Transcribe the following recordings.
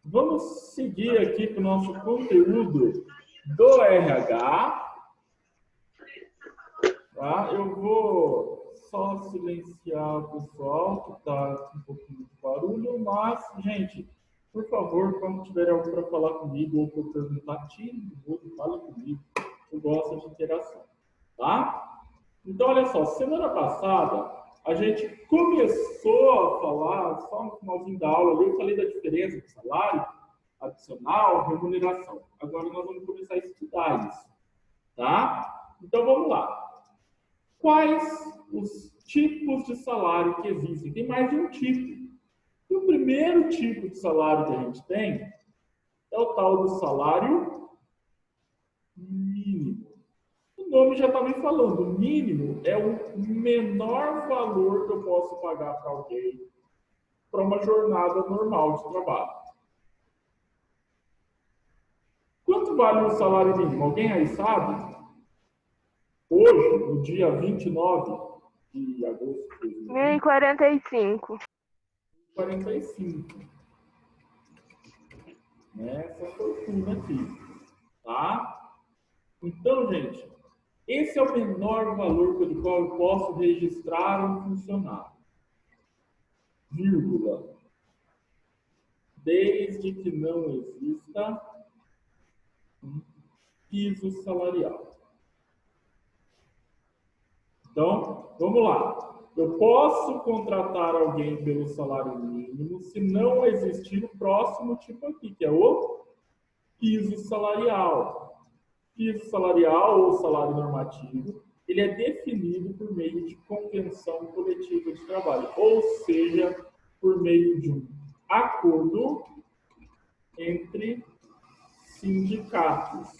Vamos seguir aqui para o nosso conteúdo do RH. Tá? Eu vou só silenciar o pessoal, que está com um pouquinho de barulho, mas, gente, por favor, quando tiver algo para falar comigo ou para perguntar, tire do mudo, fale comigo. Eu gosto de interação. Tá? Então, olha só, semana passada a gente começou a falar, só no finalzinho da aula, eu falei da diferença de salário, adicional, remuneração. Agora nós vamos começar a estudar isso, tá? Então vamos lá. Quais os tipos de salário que existem? Tem mais de um tipo. E o primeiro tipo de salário que a gente tem é o tal do salário mínimo. O nome já está me falando, o mínimo é o menor valor que eu posso pagar para alguém para uma jornada normal de trabalho. Quanto vale o salário mínimo? Alguém aí sabe? Hoje, no dia 29 de agosto de 1.045. 45. Essa fortuna aqui. Tá? Então, gente, esse é o menor valor pelo qual eu posso registrar um funcionário. Vírgula. Desde que não exista um piso salarial. Então, vamos lá. Eu posso contratar alguém pelo salário mínimo se não existir o próximo tipo aqui, que é o piso salarial. Piso salarial ou salário normativo, ele é definido por meio de convenção coletiva de trabalho, ou seja, por meio de um acordo entre sindicatos.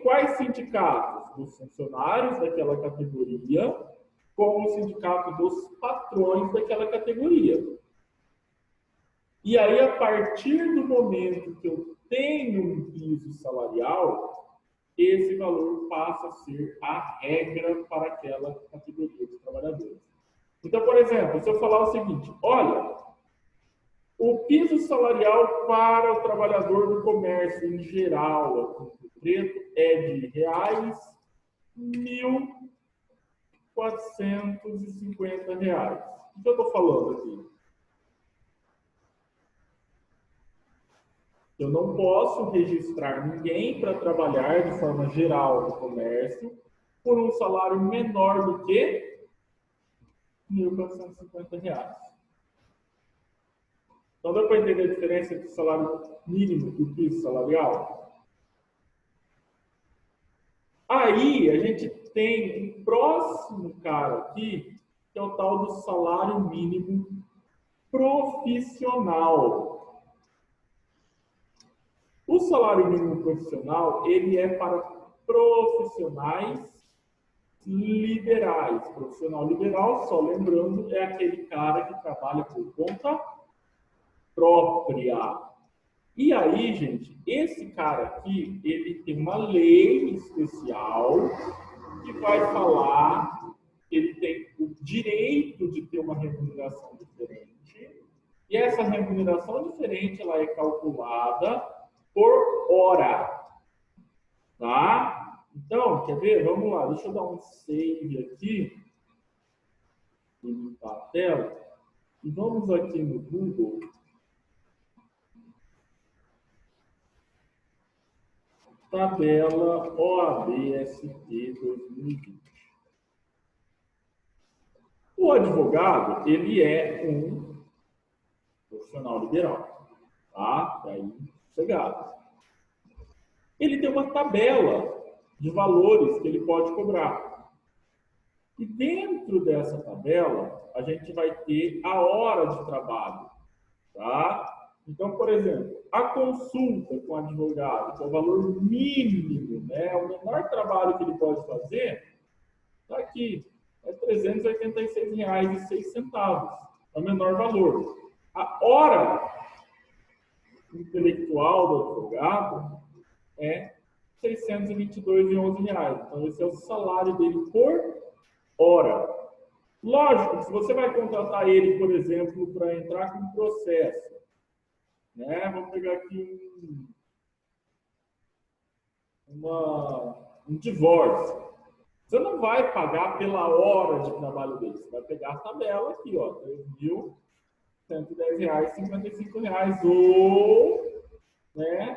Quais sindicatos? Dos funcionários daquela categoria com o sindicato dos patrões daquela categoria. E aí, a partir do momento que eu tenho um piso salarial, esse valor passa a ser a regra para aquela categoria de trabalhadores. Então, por exemplo, se eu falar o seguinte, olha, o piso salarial para o trabalhador do comércio em geral, aqui no preto, é de reais 1.450 reais. O que eu estou falando aqui? Eu não posso registrar ninguém para trabalhar de forma geral no comércio por um salário menor do que 1.450 reais. Então, dá para entender a diferença entre o salário mínimo e o piso salarial? Aí, a gente tem um próximo cara aqui, que é o tal do salário mínimo profissional. O salário mínimo profissional, ele é para profissionais liberais. Profissional liberal, só lembrando, é aquele cara que trabalha por conta própria. E aí, gente, esse cara aqui, ele tem uma lei especial que vai falar que ele tem o direito de ter uma remuneração diferente. E essa remuneração diferente, ela é calculada por hora. Tá? Então, quer ver? Vamos lá, deixa eu dar um save aqui. Limpar a tela. E vamos aqui no Google. Tabela OAB-ST 2020. O advogado, ele é um profissional liberal, tá? Daí, chegado. Ele tem uma tabela de valores que ele pode cobrar. E dentro dessa tabela, a gente vai ter a hora de trabalho, tá? Então, por exemplo, a consulta com o advogado, que é o valor mínimo, né? O menor trabalho que ele pode fazer, está aqui. É R$ 386,06. É o menor valor. A hora intelectual do advogado é R$ 622,11. Então, esse é o salário dele por hora. Lógico, se você vai contratar ele, por exemplo, para entrar com um processo, Né? Vamos pegar aqui um divórcio. Você não vai pagar pela hora de trabalho dele. Você vai pegar a tabela aqui, ó, R$ 3.110,55. Ou, né,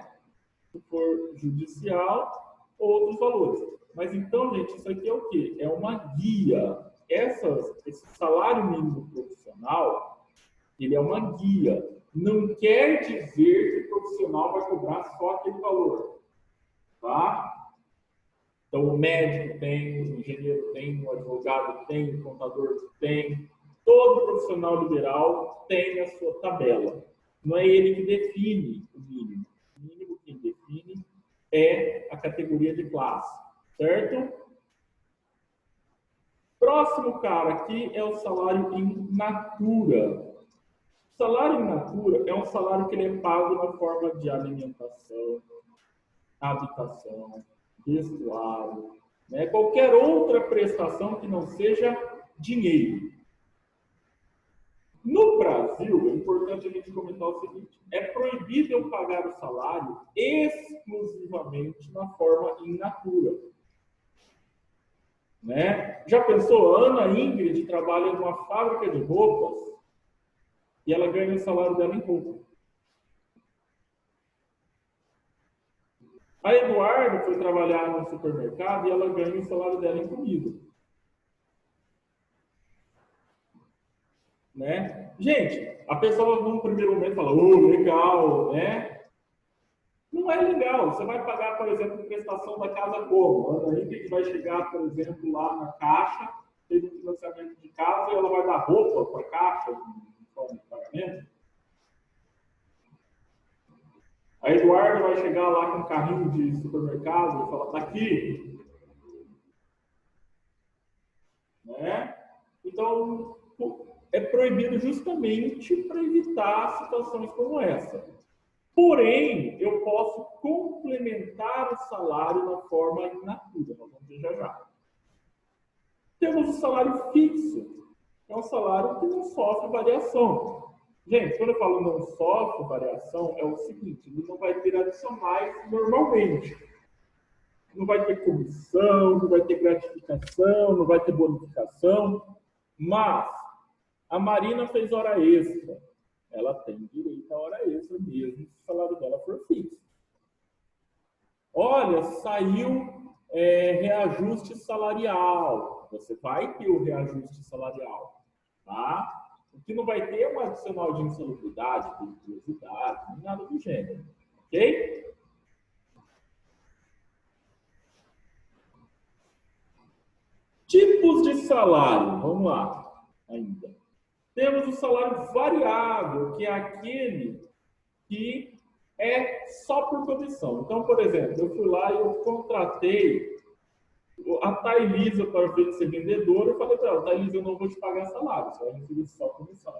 se for judicial, outros valores. Mas então, gente, isso aqui é o quê? É uma guia. Esse salário mínimo profissional, ele é uma guia. Não quer dizer que o profissional vai cobrar só aquele valor. Tá? Então, o médico tem, o engenheiro tem, o advogado tem, o contador tem. Todo profissional liberal tem a sua tabela. Não é ele que define o mínimo. O mínimo quem define é a categoria de classe, certo? Próximo cara aqui é o salário in natura. O salário in natura é um salário que ele é pago na forma de alimentação, habitação, vestuário, né? Qualquer outra prestação que não seja dinheiro. No Brasil, é importante a gente comentar o seguinte: é proibido eu pagar o salário exclusivamente na forma in natura. Né? Já pensou, a Ana Ingrid trabalha numa fábrica de roupas e ela ganha o salário dela em roupa. A Eduardo foi trabalhar no supermercado e ela ganha o salário dela em comida. Né? Gente, a pessoa num primeiro momento fala, legal, né? Não é legal. Você vai pagar, por exemplo, prestação da casa como? A Ana Ingrid vai chegar, por exemplo, lá na caixa, fez um financiamento de casa e ela vai dar roupa para a caixa em forma de pagamento. A Eduardo vai chegar lá com um carrinho de supermercado e falar, tá aqui. Né? Então, é proibido justamente para evitar situações como essa. Porém, eu posso complementar o salário na forma in natura. Nós vamos ver já. Temos o salário fixo. É um salário que não sofre variação. Gente, quando eu falo não sofre variação, é o seguinte, ele não vai ter adicionais normalmente. Não vai ter comissão, não vai ter gratificação, não vai ter bonificação, mas a Marina fez hora extra. Ela tem direito a hora extra mesmo se o salário dela for fixo. Olha, saiu reajuste salarial. Você vai ter o reajuste salarial, tá? O que não vai ter é um adicional de insalubridade, periculosidade, nem nada do gênero, ok? Tipos de salário, vamos lá, ainda. Temos o salário variável, que é aquele que é só por comissão. Então, por exemplo, eu fui lá e eu contratei a Thailisa para ser vendedora. Eu falei para ela, Thailisa, eu não vou te pagar salário, você vai receber só comissão.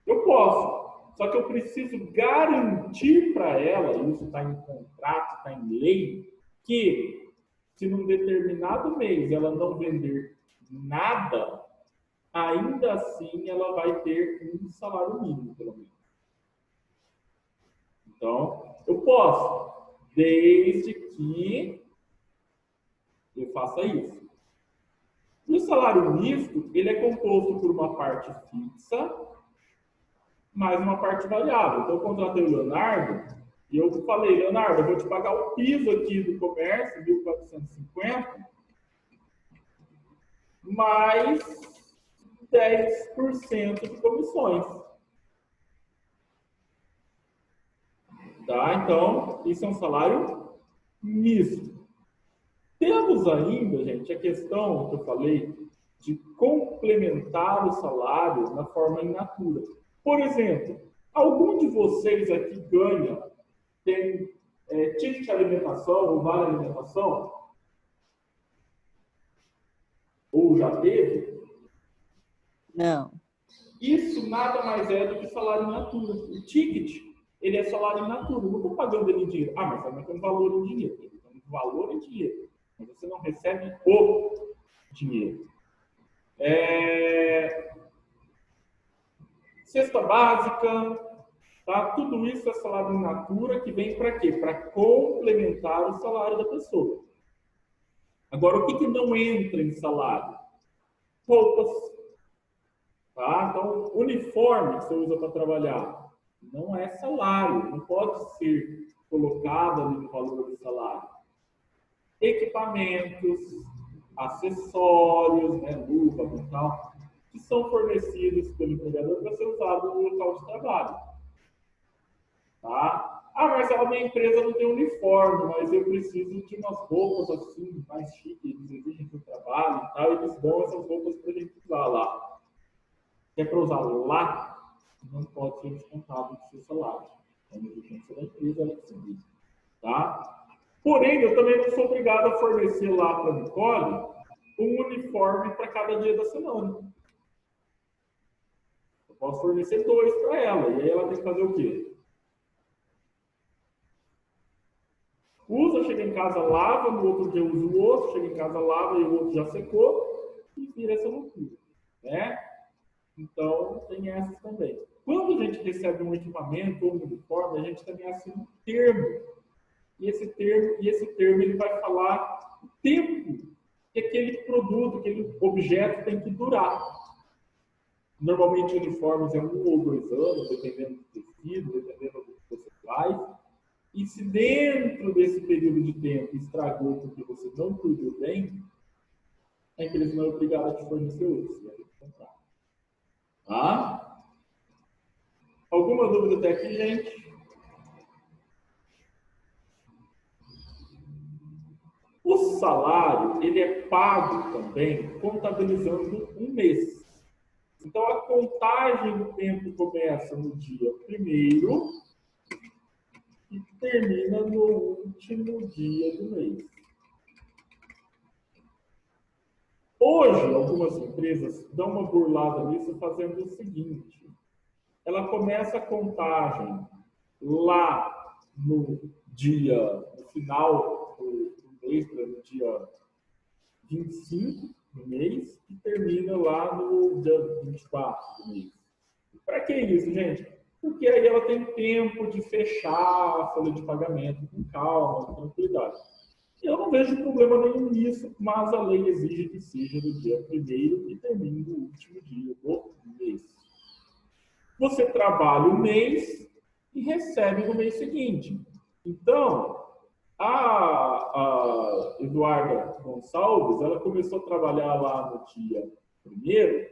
Eu posso, só que eu preciso garantir para ela, isso está em contrato, está em lei, que se num determinado mês ela não vender nada, ainda assim ela vai ter um salário mínimo, pelo menos. Então, eu posso, desde que eu faça isso. E o salário misto, ele é composto por uma parte fixa, mais uma parte variável. Então, eu contratei o Leonardo e eu falei, Leonardo, eu vou te pagar o piso aqui do comércio, 1.450, mais 10% de comissões. Tá? Então, isso é um salário misto. Temos ainda, gente, a questão que eu falei de complementar o salário na forma in natura. Por exemplo, algum de vocês aqui ganha, tem ticket de alimentação ou vale alimentação? Ou já teve? Não. Isso nada mais é do que salário in natura. O ticket, ele é salário in natura. Eu não estou pagando ele em dinheiro. Ah, mas também tem um valor em dinheiro. Tem um valor em dinheiro. Mas você não recebe o dinheiro. Cesta básica, Tá? Tudo isso é salário in natura que vem para quê? Para complementar o salário da pessoa. Agora, o que não entra em salário? Roupas. Tá? Então, uniforme que você usa para trabalhar não é salário, não pode ser colocado ali no valor do salário. Equipamentos, acessórios, né, luva e tal, que são fornecidos pelo empregador para ser usado no local de trabalho. Tá? Ah, mas a minha empresa não tem uniforme, mas eu preciso de umas roupas assim, mais chiques, eles exigem que eu trabalho e tal, eles dão essas roupas para a gente usar lá. Se é para usar lá, não pode ser descontado do seu salário. É uma exigência da empresa, ela decide. Tá? Porém, eu também não sou obrigado a fornecer lá para a Nicole um uniforme para cada dia da semana. Eu posso fornecer 2 para ela, e aí ela tem que fazer o quê? Usa, chega em casa, lava, no outro dia usa o outro, chega em casa, lava e o outro já secou, e vira essa loucura. Né? Então, tem essas também. Quando a gente recebe um equipamento ou um uniforme, a gente também assina um termo. E esse termo ele vai falar o tempo que aquele produto, aquele objeto tem que durar. Normalmente, uniformes é 1 ou 2 anos, dependendo do tecido, dependendo do que você faz. E se dentro desse período de tempo estragou porque você não cuidou bem, a empresa não é obrigada a te fornecer outro. Você vai ter que comprar. Tá? Alguma dúvida até aqui, gente? O salário, ele é pago também contabilizando um mês. Então, a contagem do tempo começa no dia 1º e termina no último dia do mês. Hoje, algumas empresas dão uma burlada nisso fazendo o seguinte. Ela começa a contagem lá no final do mês, no dia 25 do mês, e termina lá no dia 24 do mês. Para que isso, gente? Porque aí ela tem tempo de fechar a folha de pagamento com calma, com tranquilidade. Eu não vejo problema nenhum nisso, mas a lei exige que seja do dia 1º e termine no último dia do mês. Você trabalha um mês e recebe no mês seguinte. Então, a Eduarda Gonçalves, ela começou a trabalhar lá no dia 1º,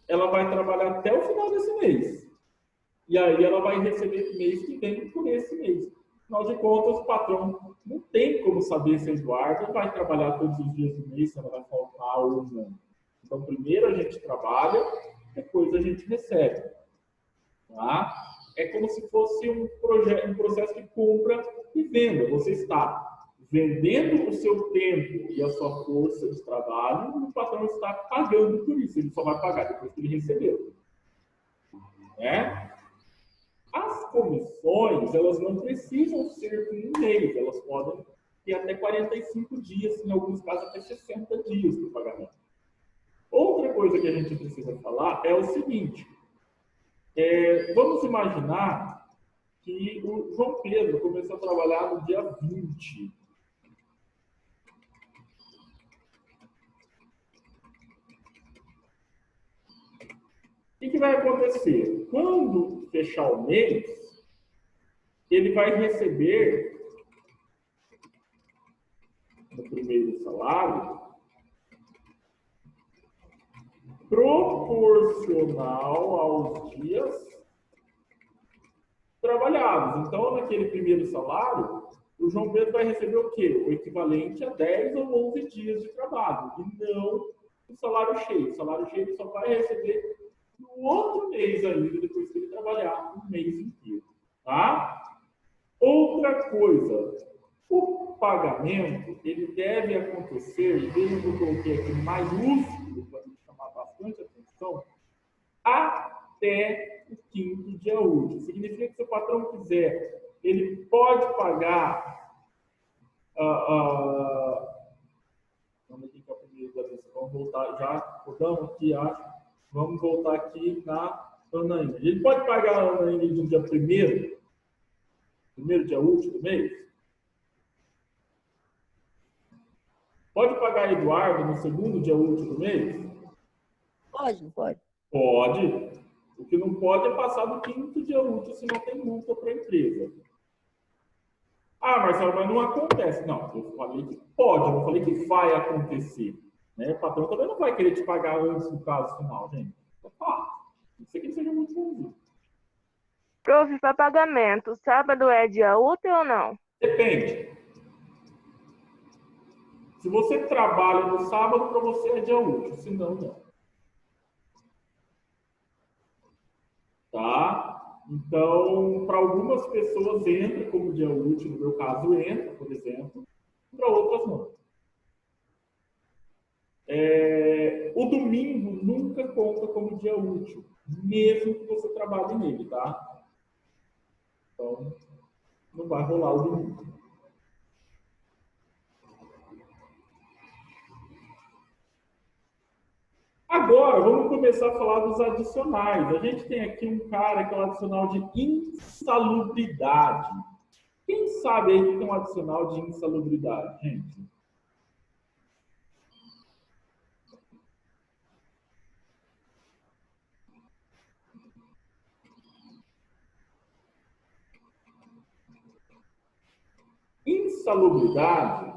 ela vai trabalhar até o final desse mês. E aí ela vai receber mês que vem por esse mês. Afinal de contas, o patrão não tem como saber se a Eduarda vai trabalhar todos os dias do mês, se ela vai faltar ou não. Então, primeiro a gente trabalha, depois a gente recebe. Tá? É como se fosse um processo de compra e venda. Você está vendendo o seu tempo e a sua força de trabalho, e o patrão está pagando por isso. Ele só vai pagar depois que ele recebeu. Né? As comissões, elas não precisam ser por um mês, elas podem ter até 45 dias, em alguns casos até 60 dias de pagamento. Outra coisa que a gente precisa falar é o seguinte, vamos imaginar que o João Pedro começou a trabalhar no dia 20. O que vai acontecer? Quando fechar o mês, ele vai receber no primeiro salário proporcional aos dias trabalhados. Então, naquele primeiro salário, o João Pedro vai receber o quê? O equivalente a 10 ou 11 dias de trabalho, e não o salário cheio. O salário cheio ele só vai receber no outro mês ainda, depois que ele trabalhar um mês inteiro. Tá? Outra coisa, o pagamento ele deve acontecer, e veja que eu coloquei aqui mais lúcido, para chamar bastante atenção, até o 5º dia útil. Significa que se o patrão quiser, ele pode pagar. Vamos aqui com a primeira vez. Vamos voltar, já rodamos aqui, acho. Vamos voltar aqui na Anaína. Ele pode pagar a Anaína no dia primeiro dia útil do mês? Pode pagar Eduardo no segundo dia útil do mês? Pode, não pode? Pode. O que não pode é passar do quinto dia útil se não tem multa para a empresa. Ah, Marcelo, mas não acontece. Não, eu falei que pode, eu não falei que vai acontecer. Né? O patrão também não vai querer te pagar antes do prazo final, gente. Não sei que seja muito bonzinho. Prof, para pagamento, sábado é dia útil ou não? Depende. Se você trabalha no sábado, para você é dia útil, se não, não. Tá? Então, para algumas pessoas entra como dia útil, no meu caso entra, por exemplo, para outras não. O domingo nunca conta como dia útil, mesmo que você trabalhe nele, tá? Então, não vai rolar o domingo. Agora, vamos começar a falar dos adicionais. A gente tem aqui um cara que é um adicional de insalubridade. Quem sabe aí que tem um adicional de insalubridade, gente? Insalubridade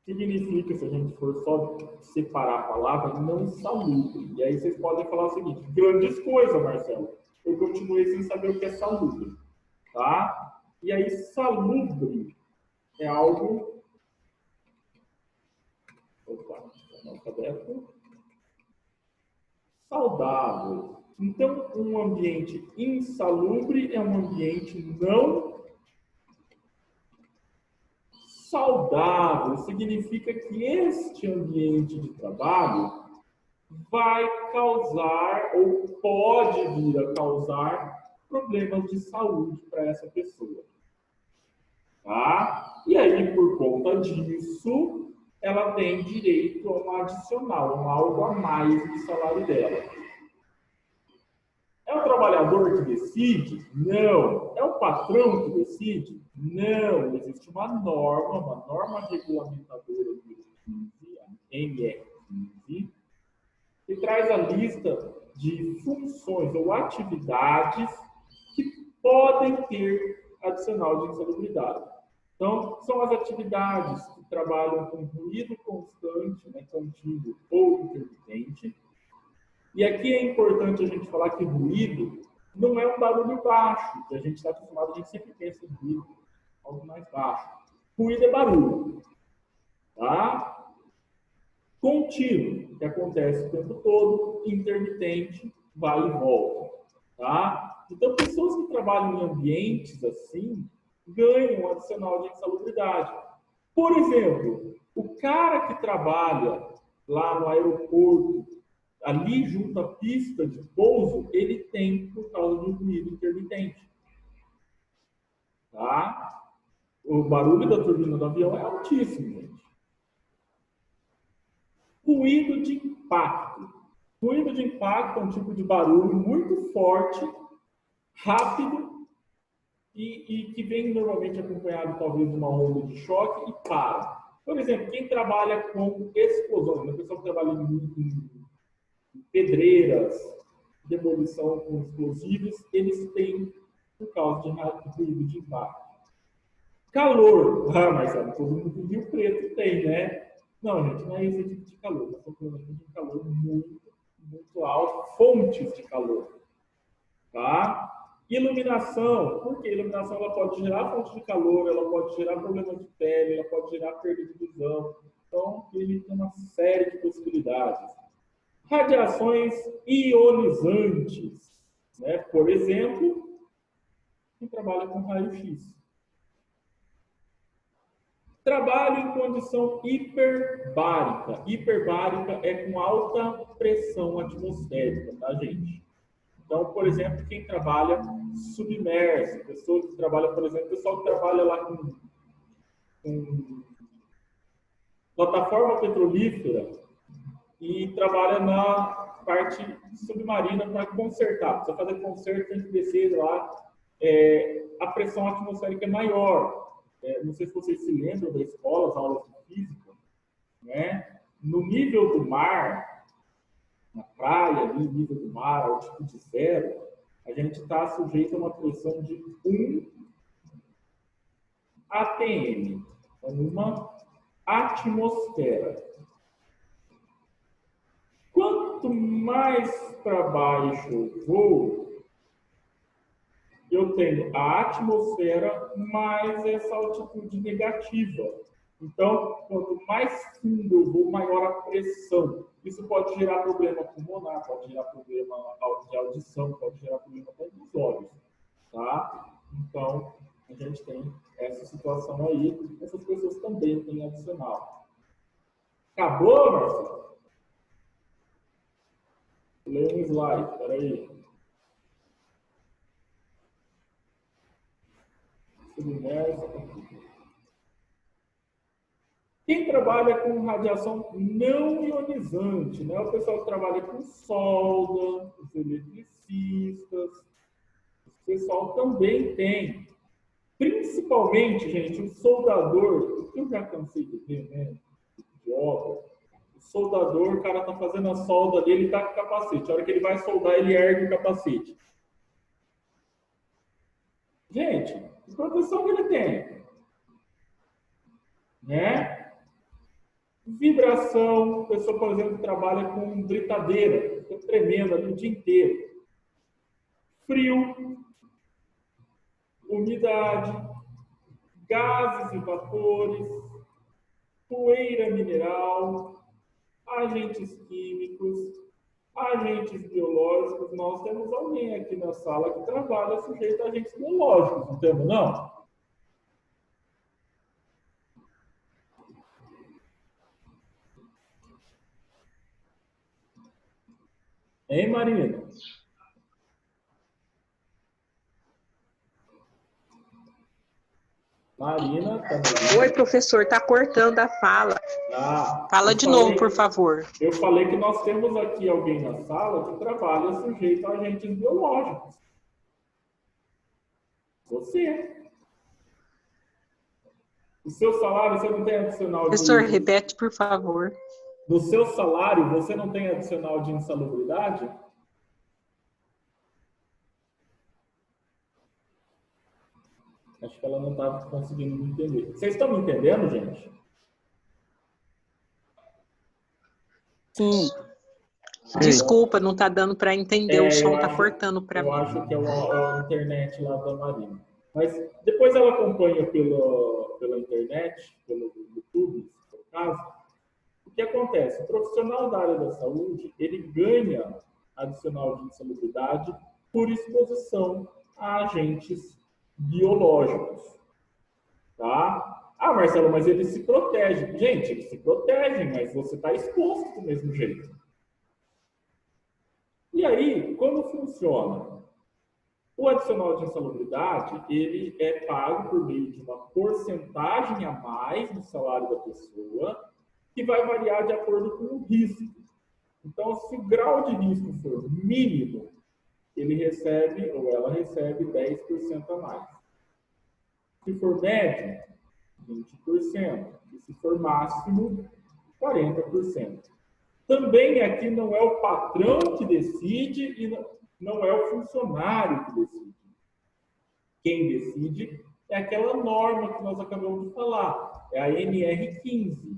significa, se a gente for só separar a palavra, não salubre. E aí vocês podem falar o seguinte: grandes coisas, Marcelo. Eu continuei sem saber o que é salubre. Tá? E aí, salubre é algo. Opa, analfabeto. Saudável. Então, um ambiente insalubre é um ambiente não saudável. Significa que este ambiente de trabalho vai causar ou pode vir a causar problemas de saúde para essa pessoa. Tá? E aí, por conta disso, ela tem direito a um adicional, um algo a mais no salário dela. É o trabalhador que decide? Não. É o patrão que decide? Não. Existe uma norma regulamentadora do 15, a NR15, que traz a lista de funções ou atividades que podem ter adicional de insalubridade. Então, são as atividades que trabalham com ruído constante, né, contínuo ou intermitente. E aqui é importante a gente falar que ruído não é um barulho baixo, que a gente está acostumado, a gente sempre pensa em ruído, algo mais baixo. Ruído é barulho. Tá? Contínuo, que acontece o tempo todo, intermitente, vai e volta. Tá? Então, pessoas que trabalham em ambientes assim ganham um adicional de insalubridade. Por exemplo, o cara que trabalha lá no aeroporto, ali junto à pista de pouso, ele tem por causa do ruído intermitente. Tá? O barulho da turbina do avião é altíssimo, gente. Ruído de impacto. Ruído de impacto é um tipo de barulho muito forte, rápido e que vem normalmente acompanhado talvez de uma onda de choque e para. Por exemplo, quem trabalha com explosões, a pessoa que trabalha em pedreiras, demolição com explosivos, eles têm por causa de ruído de impacto. Calor. Ah, Marcelo, todo mundo em Rio Preto tem, né? Não, gente, não é esse tipo de calor. Nós estamos falando de um calor muito alto, fontes de calor. Tá? Iluminação. Por que iluminação? Ela pode gerar fonte de calor, ela pode gerar problemas de pele, ela pode gerar perda de visão. Então, ele tem uma série de possibilidades. Radiações ionizantes. Né? Por exemplo, quem trabalha com raio-x. Trabalho em condição hiperbárica. Hiperbárica é com alta pressão atmosférica, tá, gente? Então, por exemplo, quem trabalha submerso, pessoa que trabalha, por exemplo, pessoal que trabalha lá com plataforma petrolífera, e trabalha na parte submarina para consertar. Precisa fazer conserto, tem que descer lá. A pressão atmosférica é maior. Não sei se vocês se lembram da escola, as aulas de física, né? No nível do mar, na praia, ali, nível do mar, altitude zero, a gente está sujeito a uma pressão de 1 atm, uma atmosfera. Quanto mais para baixo eu vou, eu tenho a atmosfera mais essa altitude negativa. Então, quanto mais fundo eu vou, maior a pressão. Isso pode gerar problema pulmonar, pode gerar problema de audição, pode gerar problema até nos olhos. Tá? Então, a gente tem essa situação aí. Essas pessoas também têm adicional. Acabou, Marcelo? Lê um slide, peraí. Quem trabalha com radiação não ionizante, né? O pessoal que trabalha com solda, os eletricistas, o pessoal também tem. Principalmente, gente, o soldador, que eu já cansei de ver, né? De obra. O soldador, o cara tá fazendo a solda dele, ele tá com o capacete. A hora que ele vai soldar, ele ergue o capacete. Gente, que proteção que ele tem? Né? Vibração, pessoa, por exemplo, que trabalha com britadeira, fica tremendo ali o dia inteiro. Frio, umidade, gases e vapores, poeira mineral, agentes químicos, agentes biológicos. Nós temos alguém aqui na sala que trabalha sujeito a agentes biológicos, não temos, não? Hein, Marina? Marina, tá. Oi, professor, tá cortando a fala. Fala de novo, por favor. Eu falei que nós temos aqui alguém na sala que trabalha sujeito a agentes biológicos. Você. O seu salário, você não tem adicional de... Professor, repete, por favor. No seu salário, você não tem adicional de insalubridade? Acho que ela não está conseguindo me entender. Vocês estão me entendendo, gente? Sim. Desculpa, não está dando para entender, o som está cortando para mim. Eu acho que é a internet lá da Marina. Mas depois ela acompanha pela internet, pelo YouTube, se for o caso. O que acontece? O profissional da área da saúde, ele ganha adicional de insalubridade por exposição a agentes biológicos. Tá? Ah, Marcelo, mas ele se protege. Gente, eles se protegem, mas você está exposto do mesmo jeito. E aí, como funciona? O adicional de insalubridade, ele é pago por meio de uma porcentagem a mais no salário da pessoa, que vai variar de acordo com o risco. Então, se o grau de risco for mínimo, ele recebe, ou ela recebe, 10% a mais. Se for médio, 20%. E se for máximo, 40%. Também aqui não é o patrão que decide e não é o funcionário que decide. Quem decide é aquela norma que nós acabamos de falar, é a NR15.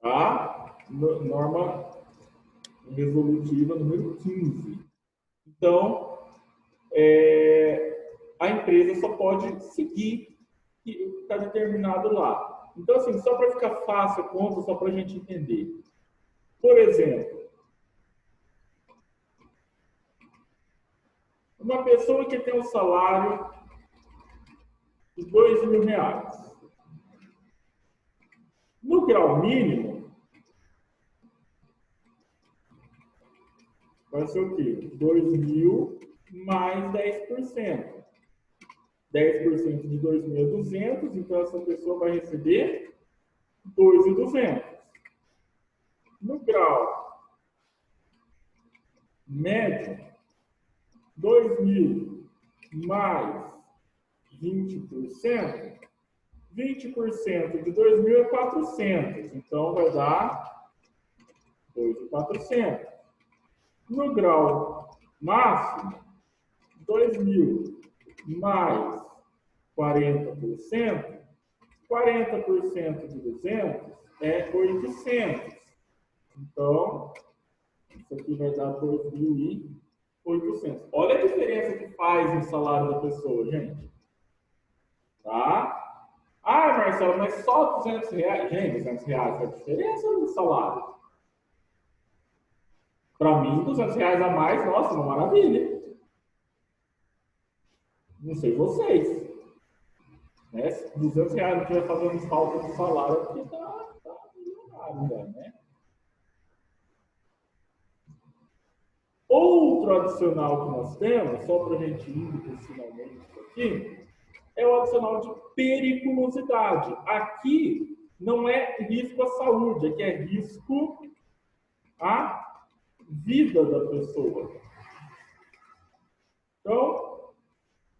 Tá? Norma resolutiva número 15. Então, a empresa só pode seguir o que está determinado lá. Então, assim, só para ficar fácil a conta, só para a gente entender. Por exemplo, uma pessoa que tem um salário de R$2.000. No grau mínimo, vai ser o quê? 2.000 mais 10%. 10% de 2.200, então essa pessoa vai receber 2.200. No grau médio, 2.000 mais 20%, 20% de 2.000 é 400, então vai dar 2.400. No grau máximo, 2.000 mais 40%, 40% de 200 é 800. Então, isso aqui vai dar 2.800. Olha a diferença que faz no salário da pessoa, gente. Tá? Ah, Marcelo, mas só 200 reais. Gente, 200 reais faz diferença no salário. Para mim, 200 reais a mais, nossa, uma maravilha. Não sei vocês. Né? Se 200 reais não estiver fazendo falta de salário, é porque tá milionário já, né? Outro adicional que nós temos, só para a gente ir finalmente aqui, é o adicional de periculosidade. Aqui não é risco à saúde, aqui é risco à vida da pessoa. Então,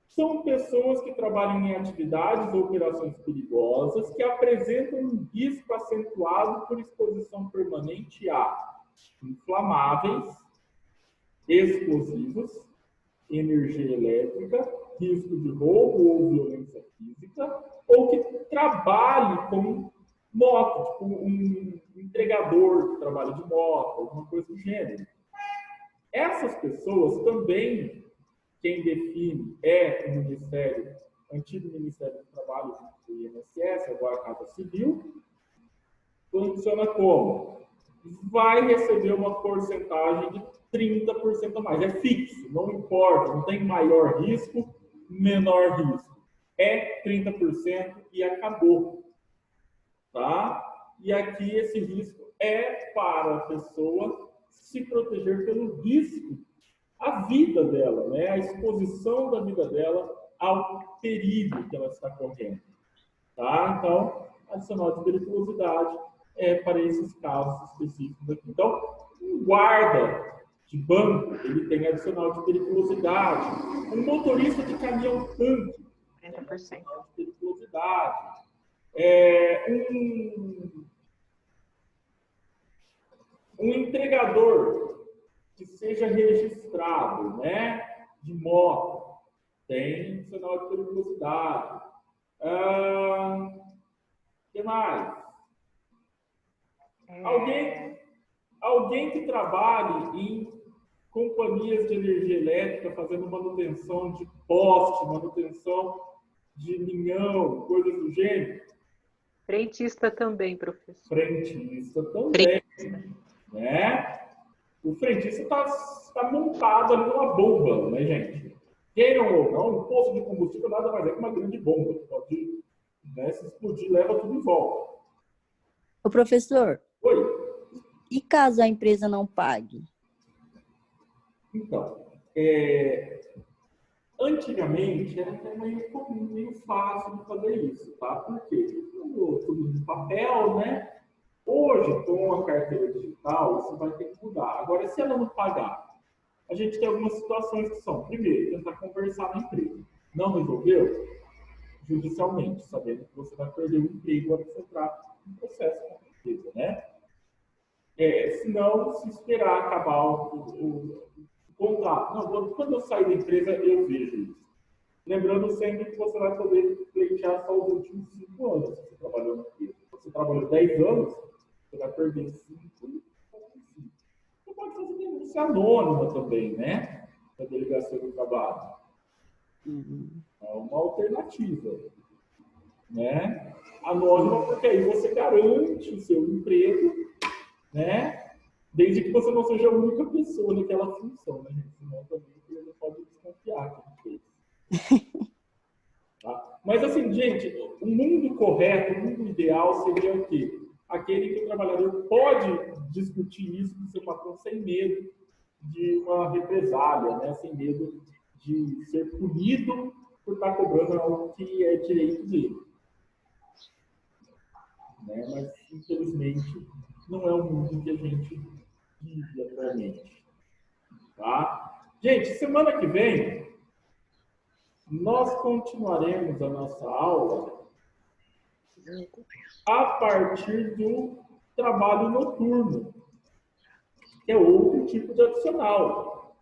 são pessoas que trabalham em atividades ou operações perigosas que apresentam um risco acentuado por exposição permanente a inflamáveis, explosivos, energia elétrica, risco de roubo ou violência física, ou que trabalhe com moto, tipo um entregador que trabalha de moto, alguma coisa do gênero. Essas pessoas também, quem define é o Ministério, o antigo Ministério do Trabalho, do INSS, agora a Casa Civil, funciona como? Vai receber uma porcentagem de 30% a mais. É fixo, não importa, não tem maior risco, menor risco. É 30% e acabou. Tá? E aqui esse risco é para a pessoa se proteger pelo risco à vida dela, né? A exposição da vida dela ao perigo que ela está correndo. Tá? Então, adicional de periculosidade é para esses casos específicos aqui. Então, um guarda de banco, ele tem adicional de periculosidade. Um motorista de caminhão-tanque, 30%. de periculosidade. Um entregador que seja registrado, né, de moto, tem adicional de periculosidade. O que mais? Alguém que trabalhe em companhias de energia elétrica, fazendo manutenção de poste, manutenção de linhão, coisas do gênero. Frentista também, professor. Frentista também. Né? O frentista está montado ali numa bomba, né, gente? Queiram ou não, um poço de combustível nada mais é que uma grande bomba. Pode, né, se explodir, leva tudo em volta. Ô, professor. Oi. E caso a empresa não pague? Então, antigamente era até meio comum, meio fácil de fazer isso, tá? Por quê? Tudo de papel, né? Hoje, com a carteira digital, isso vai ter que mudar. Agora, se ela não pagar, a gente tem algumas situações que são, primeiro, tentar conversar na empresa. Não resolveu? Judicialmente, sabendo que você vai perder o emprego quando você entrar em processo com a empresa, né? Se não, se esperar acabar o contrato. Não, quando eu sair da empresa, eu vejo isso. Lembrando sempre que você vai poder pleitear só os últimos 5 anos. Se você trabalhou na empresa. Se você trabalhou 10 anos, você vai perder 5 e 5. Você pode fazer denúncia anônima também, né? Da delegacia do trabalho. É uma alternativa. Né? Anônima, porque aí você garante o seu emprego, né? Desde que você não seja a única pessoa naquela função, né? Senão também você não pode desconfiar que fez. Tá? Mas assim, gente, o mundo correto, o mundo ideal seria o quê? Aquele que o trabalhador pode discutir isso com seu patrão sem medo de uma represália, né? Sem medo de ser punido por estar cobrando algo que é direito dele. Né? Mas, infelizmente, não é o mundo que a gente vive atualmente. Tá? Gente, semana que vem, nós continuaremos a nossa aula a partir do trabalho noturno, que é outro tipo de adicional.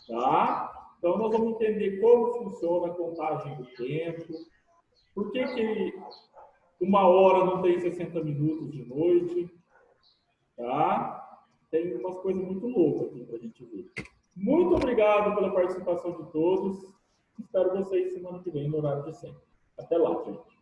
Tá? Então, nós vamos entender como funciona a contagem do tempo, por que 1 hora não tem 60 minutos de noite, tá? Tem umas coisas muito loucas aqui para a gente ver. Muito obrigado pela participação de todos. Espero vocês semana que vem no horário de sempre. Até lá, gente.